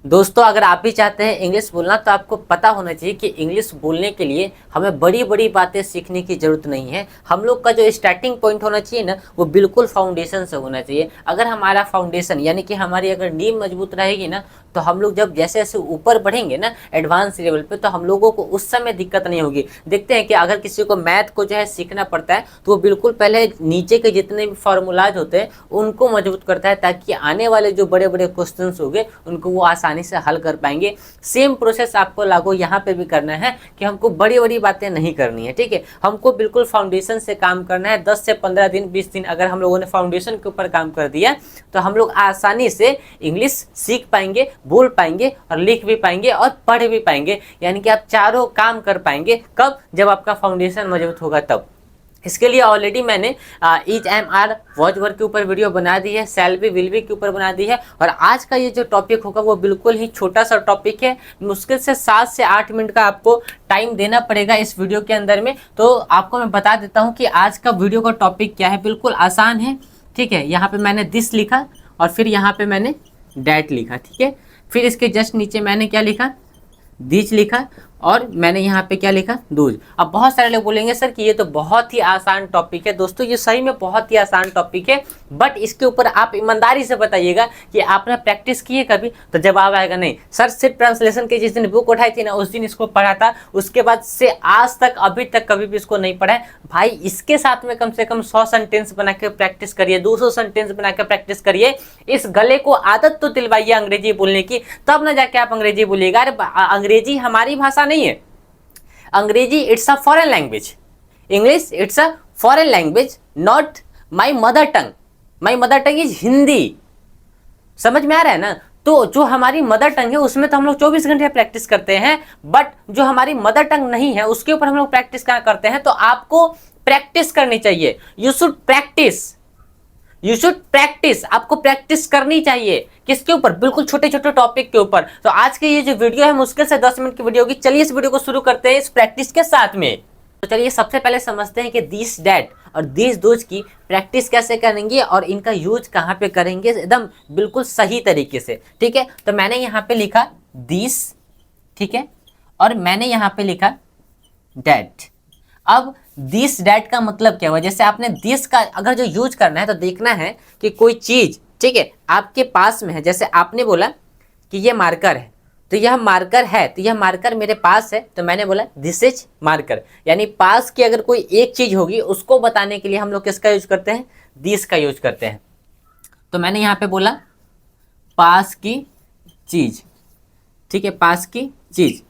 दोस्तों अगर आप भी चाहते हैं इंग्लिश बोलना तो आपको पता होना चाहिए कि इंग्लिश बोलने के लिए हमें बड़ी बड़ी बातें सीखने की ज़रूरत नहीं है। हम लोग का जो स्टार्टिंग पॉइंट होना चाहिए ना, वो बिल्कुल फाउंडेशन से होना चाहिए। अगर हमारा फाउंडेशन यानी कि हमारी अगर नींव मजबूत रहेगी ना, तो हम लोग जब जैसे जैसे ऊपर बढ़ेंगे ना एडवांस लेवल पे, तो हम लोगों को उस समय दिक्कत नहीं होगी। देखते हैं कि अगर किसी को मैथ को जो है सीखना पड़ता है तो वो बिल्कुल पहले नीचे के जितने भी फार्मूलाज होते हैं उनको मजबूत करता है, ताकि आने वाले जो बड़े बड़े क्वेश्चन होंगे उनको वो आसानी से हल कर पाएंगे। सेम प्रोसेस आपको लागू यहाँ पे भी करना है कि हमको बड़ी बड़ी बातें नहीं करनी है, ठीक है। हमको बिल्कुल फाउंडेशन से काम करना है। 10 से 15 दिन 20 दिन अगर हम लोगों ने फाउंडेशन के ऊपर काम कर दिया तो हम लोग आसानी से इंग्लिश सीख पाएंगे, बोल पाएंगे और लिख भी पाएंगे और पढ़ भी पाएंगे। यानी कि आप चारों काम कर पाएंगे। कब? जब आपका फाउंडेशन मजबूत होगा तब। इसके लिए ऑलरेडी मैंने is M R watch work के ऊपर वीडियो बना दी है, सेल बी विल बी के ऊपर बना दी है। और आज का ये जो टॉपिक होगा वो बिल्कुल ही छोटा सा टॉपिक है। मुश्किल से 7 से 8 मिनट का आपको टाइम देना पड़ेगा इस वीडियो के अंदर में। तो आपको मैं बता देता हूँ कि आज का वीडियो का टॉपिक क्या है। बिल्कुल आसान है, ठीक है। यहाँ पे मैंने दिस लिखा और फिर यहाँ पे मैंने डैट लिखा, ठीक है। फिर इसके जस्ट नीचे मैंने क्या लिखा? दीज लिखा। और मैंने यहाँ पे क्या लिखा? दूज। अब बहुत सारे लोग बोलेंगे सर कि ये तो बहुत ही आसान टॉपिक है। दोस्तों ये सही में बहुत ही आसान टॉपिक है, बट इसके ऊपर आप ईमानदारी से बताइएगा कि आपने प्रैक्टिस की है कभी? तो जवाब आएगा नहीं। सर सिर्फ ट्रांसलेशन के जिस दिन बुक उठाई थी ना उस दिन इसको पढ़ा था, उसके बाद से आज तक अभी तक कभी भी इसको नहीं पढ़ा है। भाई इसके साथ में कम से कम 100 सेंटेंस बना के प्रैक्टिस करिए, 200 सेंटेंस बना के प्रैक्टिस करिए। इस गले को आदत तो दिलवाइए अंग्रेजी बोलने की, तब ना जाके आप अंग्रेजी बोलिएगा। अरे अंग्रेजी हमारी भाषा नहीं है, अंग्रेजी it's a foreign language. English it's a foreign language, not my mother tongue. My mother tongue is Hindi. समझ में आ रहा है ना? तो जो हमारी मदर टंग है उसमें तो हम लोग 24 घंटे प्रैक्टिस करते हैं, बट जो हमारी मदर टंग नहीं है उसके ऊपर हम लोग प्रैक्टिस कहाँ करते हैं? तो आपको प्रैक्टिस करनी चाहिए। You should practice, you should practice. आपको प्रैक्टिस करनी चाहिए। किसके ऊपर? बिल्कुल छोटे छोटे टॉपिक के ऊपर। तो आज की ये जो वीडियो है मुश्किल से 10 मिनट की वीडियो होगी। चलिए इस वीडियो को शुरू करते हैं इस प्रैक्टिस के साथ में। तो चलिए सबसे पहले समझते हैं कि दिस डैट और दिस दोज की प्रैक्टिस कैसे करेंगे और इनका यूज कहाँ पे करेंगे एकदम बिल्कुल सही तरीके से, ठीक है। तो मैंने यहाँ पे लिखा दिस, ठीक है, और मैंने यहाँ पे लिखा डैट। अब दिस डैट का मतलब क्या हुआ? जैसे आपने दिस का अगर जो यूज करना है तो देखना है कि कोई चीज, ठीक है, आपके पास में है। जैसे आपने बोला कि ये मार्कर है, तो यह मार्कर है, तो यह मार्कर मेरे पास है, तो मैंने बोला दिस इज मार्कर। यानी पास की अगर कोई एक चीज होगी उसको बताने के लिए हम लोग किसका यूज करते हैं? दिस का यूज करते हैं। तो मैंने यहाँ पे बोला पास की चीज, ठीक है। पास की चीज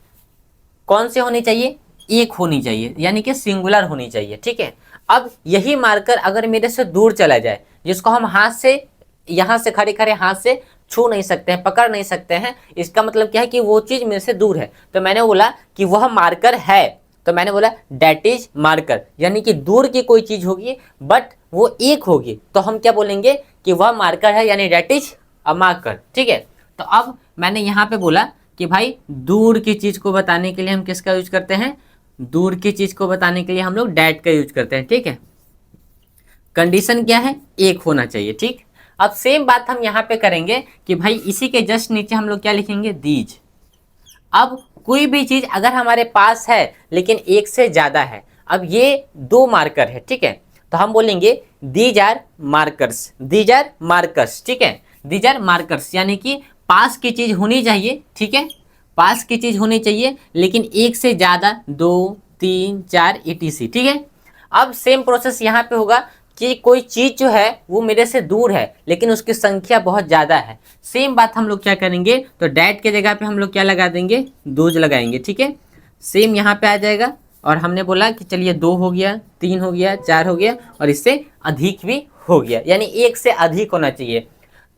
कौन सी होनी चाहिए? एक होनी चाहिए, यानी कि सिंगुलर होनी चाहिए, ठीक है। अब यही मार्कर अगर मेरे से दूर चला जाए, जिसको हम हाथ से यहाँ से खड़े खड़े हाथ से छू नहीं सकते हैं, पकड़ नहीं सकते हैं, इसका मतलब क्या है कि वो चीज मेरे से दूर है। तो मैंने बोला कि वह मार्कर है, तो मैंने बोला डेट इज मार्कर। यानी कि दूर की कोई चीज होगी बट वो एक होगी, तो हम क्या बोलेंगे कि वह मार्कर है, यानी डेट इज अ मार्कर, ठीक है। तो अब मैंने यहाँ पे बोला कि भाई दूर की चीज को बताने के लिए हम किसका यूज करते हैं? दूर की चीज को बताने के लिए हम लोग डैट का यूज करते हैं, ठीक है। कंडीशन क्या है? एक होना चाहिए, ठीक। अब सेम बात हम यहाँ पे करेंगे कि भाई इसी के जस्ट नीचे हम लोग क्या लिखेंगे? दीज। अब कोई भी चीज अगर हमारे पास है लेकिन एक से ज्यादा है, अब ये दो मार्कर है, ठीक है, तो हम बोलेंगे these are markers, these are markers, ठीक है। दीज आर मार्कर्स यानी कि पास की चीज होनी चाहिए, ठीक है, पास की चीज होनी चाहिए लेकिन एक से ज्यादा, 2 3 4 etc, ठीक है। अब सेम प्रोसेस यहाँ पे होगा कि कोई चीज जो है वो मेरे से दूर है लेकिन उसकी संख्या बहुत ज्यादा है। सेम बात हम लोग क्या करेंगे? तो डैट के जगह पे हम लोग क्या लगा देंगे? दोज लगाएंगे, ठीक है। सेम यहाँ पे आ जाएगा। और हमने बोला कि चलिए 2 हो गया, 3 हो गया, 4 हो गया और इससे अधिक भी हो गया, यानी एक से अधिक होना चाहिए।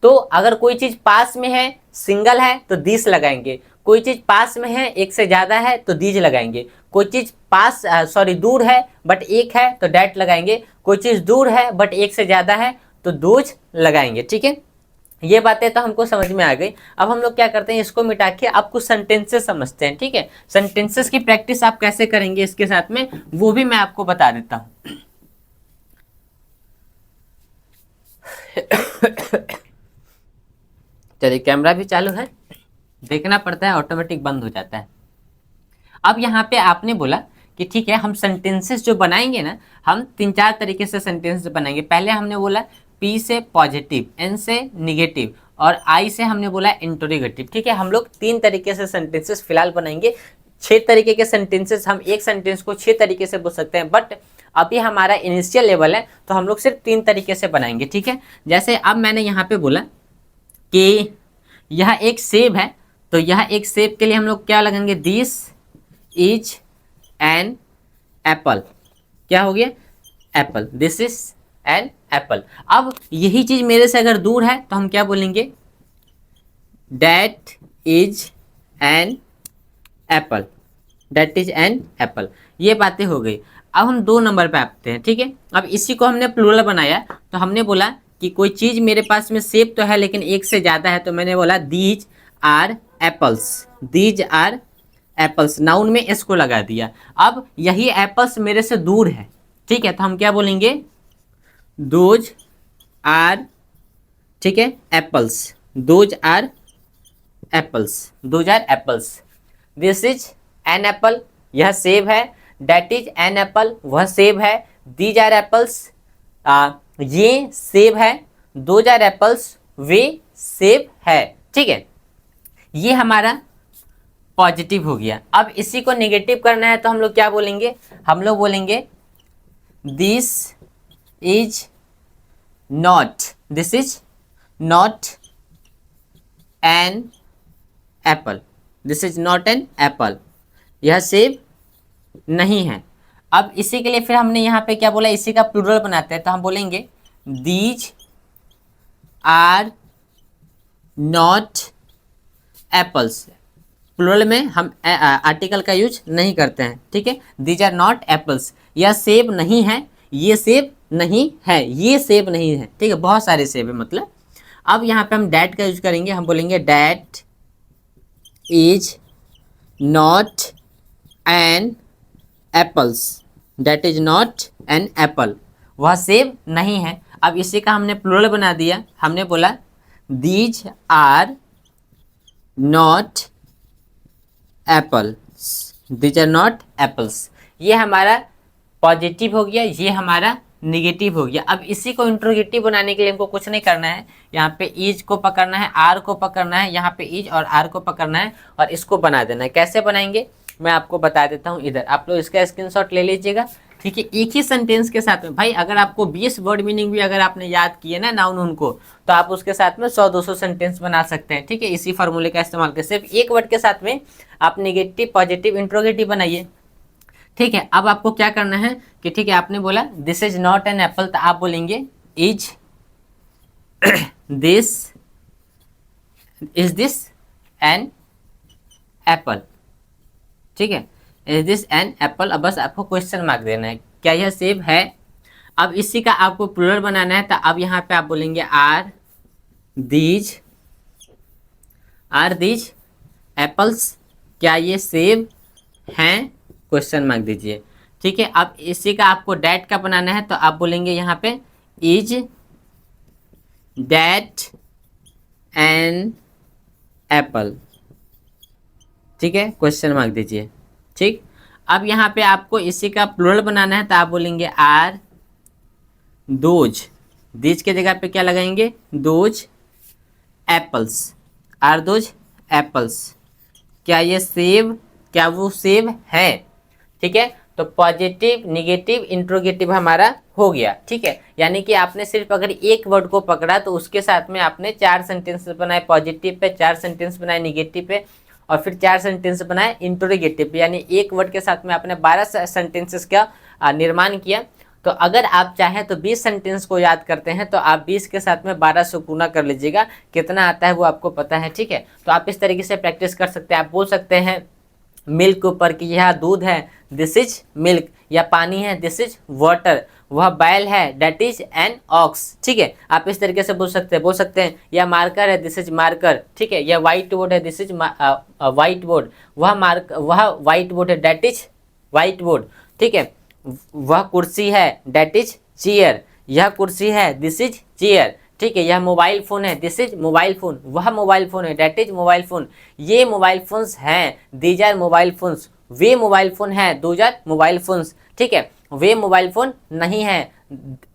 तो अगर कोई चीज पास में है, सिंगल है, तो दिस लगाएंगे। कोई चीज पास में है, एक से ज्यादा है, तो दीज लगाएंगे। कोई चीज पास दूर है बट एक है, तो डैट लगाएंगे। कोई चीज दूर है बट एक से ज्यादा है, तो दोज लगाएंगे, ठीक है। ये बातें तो हमको समझ में आ गई। अब हम लोग क्या करते हैं? इसको मिटा के आप कुछ सेंटेंसेस समझते हैं, ठीक है। सेंटेंसेस की प्रैक्टिस आप कैसे करेंगे इसके साथ में, वो भी मैं आपको बता देता हूं। चलिए कैमरा भी चालू है। देखना पड़ता है, ऑटोमेटिक बंद हो जाता है। अब यहाँ पे आपने बोला कि ठीक है हम सेंटेंसेस जो बनाएंगे ना, हम 3-4 तरीके से सेंटेंस बनाएंगे। पहले हमने बोला पी से पॉजिटिव, एन से निगेटिव और आई से हमने बोला इंटरोगेटिव। ठीक है, हम लोग 3 तरीके से सेंटेंसेस फिलहाल बनाएंगे। 6 तरीके के सेंटेंसेस, हम एक सेंटेंस को 6 तरीके से बोल सकते हैं, बट अभी हमारा इनिशियल लेवल है तो हम लोग सिर्फ 3 तरीके से बनाएंगे। ठीक है, जैसे अब मैंने यहाँ पे बोला कि यह एक सेब है, तो यह एक सेब के लिए हम लोग क्या लगाएंगे, दिस इज एन एप्पल। क्या हो गया, Apple, this is an Apple. अब यही चीज मेरे से अगर दूर है तो हम क्या बोलेंगे, that is an Apple, that is an Apple. ये बातें हो गई। अब हम 2 नंबर पे आते हैं। ठीक है, अब इसी को हमने प्लूरल बनाया, तो हमने बोला कि कोई चीज मेरे पास में सेब तो है लेकिन एक से ज्यादा है, तो मैंने बोला these are apples, these are apples, noun में एस को लगा दिया। अब यही एप्पल्स मेरे से दूर है, ठीक है, तो हम क्या बोलेंगे, दोज आर, ठीक है, apples, those are apples, those are apples. This is an apple, यह सेब है। दैट इज एन एप्पल, वह सेब है। दीज आर एप्पल्स, ये सेब है। दोज आर एप्पल्स, वे सेब है। ठीक है, ये हमारा पॉजिटिव हो गया। अब इसी को नेगेटिव करना है तो हम लोग क्या बोलेंगे, हम लोग बोलेंगे this is not, this is not an apple, this is not an apple, यह सेब नहीं है। अब इसी के लिए फिर हमने यहाँ पे क्या बोला, इसी का प्लूरल बनाते हैं, तो हम बोलेंगे these are not apples. Plural में हम आर्टिकल का यूज नहीं करते हैं। ठीक है, दीज आर नॉट एप्पल्स, यह सेब नहीं है, ये सेब नहीं है, ये सेब नहीं है। ठीक है, बहुत सारे सेब है मतलब। अब यहाँ पे हम डैट का यूज करेंगे, हम बोलेंगे that is not an apples, that is not an apple, वह सेब नहीं है। अब इसी का हमने प्लूरल बना दिया, हमने बोला these are not apples, these are not apples. ये हमारा पॉजिटिव हो गया, ये हमारा निगेटिव हो गया। अब इसी को इंट्रोगेटिव बनाने के लिए हमको कुछ नहीं करना है, यहाँ पे इज को पकड़ना है, आर को पकड़ना है, यहाँ पे इज और आर को पकड़ना है और इसको बना देना है। कैसे बनाएंगे मैं आपको बता देता हूँ, इधर आप लोग इसका स्क्रीनशॉट ले लीजिएगा। ठीक है, एक ही सेंटेंस के साथ में भाई अगर आपको 20 वर्ड मीनिंग भी अगर आपने याद किए ना नाउन उनको, तो आप उसके साथ में 100-200 सेंटेंस बना सकते हैं। ठीक है, इसी फार्मूले का इस्तेमाल करके सिर्फ एक वर्ड के साथ में आप नेगेटिव, पॉजिटिव, इंट्रोगेटिव बनाइए। ठीक है, अब आपको क्या करना है कि ठीक है, आपने बोला this is not an apple, तो आप बोलेंगे इज दिस एन एप्पल। ठीक है, इज दिस एन एप्पल। अब बस आपको क्वेश्चन मार्क देना है, क्या यह सेब है। अब इसी का आपको प्लूरल बनाना है, तो अब यहाँ पे आप बोलेंगे आर दीज एप्पल्स, क्या ये सेब हैं, क्वेश्चन मार्क दीजिए। ठीक है, अब इसी का आपको डैट का बनाना है, तो आप बोलेंगे यहाँ पे इज डैट एन एप्पल। ठीक है, क्वेश्चन मार्क दीजिए। ठीक, अब यहाँ पे आपको इसी का प्लूरल बनाना है, तो आप बोलेंगे आर दोज, दीज के जगह पे क्या लगाएंगे, those apples, are those apples, क्या ये सेब, क्या वो सेब है। ठीक है, तो पॉजिटिव, निगेटिव, इंट्रोगेटिव हमारा हो गया। ठीक है, यानी कि आपने सिर्फ अगर एक वर्ड को पकड़ा तो उसके साथ में आपने 4 सेंटेंस बनाए पॉजिटिव पे, 4 सेंटेंस बनाए निगेटिव पे और फिर 4 सेंटेंस बनाए इंट्रोगेटिव पे, यानी एक वर्ड के साथ में आपने 12 सेंटेंसेस का निर्माण किया। तो अगर आप चाहें तो 20 सेंटेंस को याद करते हैं तो आप 20 के साथ में 12 से गुना कर लीजिएगा, कितना आता है वो आपको पता है। ठीक है, तो आप इस तरीके से प्रैक्टिस कर सकते हैं। आप बोल सकते हैं मिल्क के ऊपर कि यह दूध है, दिस इज मिल्क, या पानी है, दिस इज वाटर, वह बैल है, दैट इज एन ऑक्स। ठीक है, आप इस तरीके से बोल सकते हैं यह मार्कर है, दिस इज मार्कर। ठीक है, यह व्हाइट बोर्ड है, दिस इज व्हाइट बोर्ड, वह व्हाइट बोर्ड है, दैट इज व्हाइट बोर्ड। ठीक है, वह कुर्सी है, दैट इज चेयर, यह कुर्सी है, दिस इज चेयर। ठीक है, यह मोबाइल फोन है, दिस इज मोबाइल फोन, वह मोबाइल फोन है, डेट इज मोबाइल फोन, ये मोबाइल फोन्स हैं, दीज आर मोबाइल फोन्स, वे मोबाइल फोन है, दोज आर मोबाइल फोन्स। ठीक है, वे मोबाइल फोन नहीं है,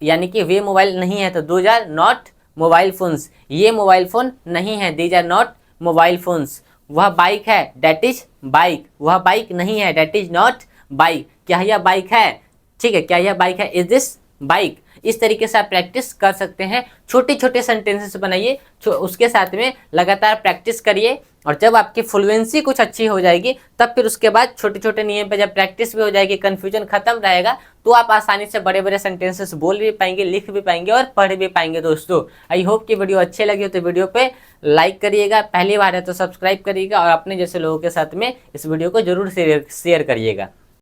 यानी कि वे मोबाइल नहीं है तो those are not mobile phones, ये मोबाइल फोन नहीं है, these are not mobile phones. वह बाइक है, डेट इज बाइक, वह बाइक नहीं है, डेट इज नॉट बाइक, क्या यह बाइक है, ठीक है, क्या यह बाइक है, इज दिस बाइक। इस तरीके से आप प्रैक्टिस कर सकते हैं, छोटे छोटे सेंटेंसेस बनाइए, उसके साथ में लगातार प्रैक्टिस करिए, और जब आपकी फ्लुएंसी कुछ अच्छी हो जाएगी तब फिर उसके बाद छोटे छोटे नियम पे जब प्रैक्टिस भी हो जाएगी, कन्फ्यूजन खत्म रहेगा, तो आप आसानी से बड़े बड़े सेंटेंसेस बोल भी पाएंगे, लिख भी पाएंगे और पढ़ भी पाएंगे। दोस्तों आई होप कि वीडियो अच्छे लगे हो तो वीडियो पे लाइक करिएगा, पहली बार है तो सब्सक्राइब करिएगा, और अपने जैसे लोगों के साथ में इस वीडियो को जरूर शेयर करिएगा।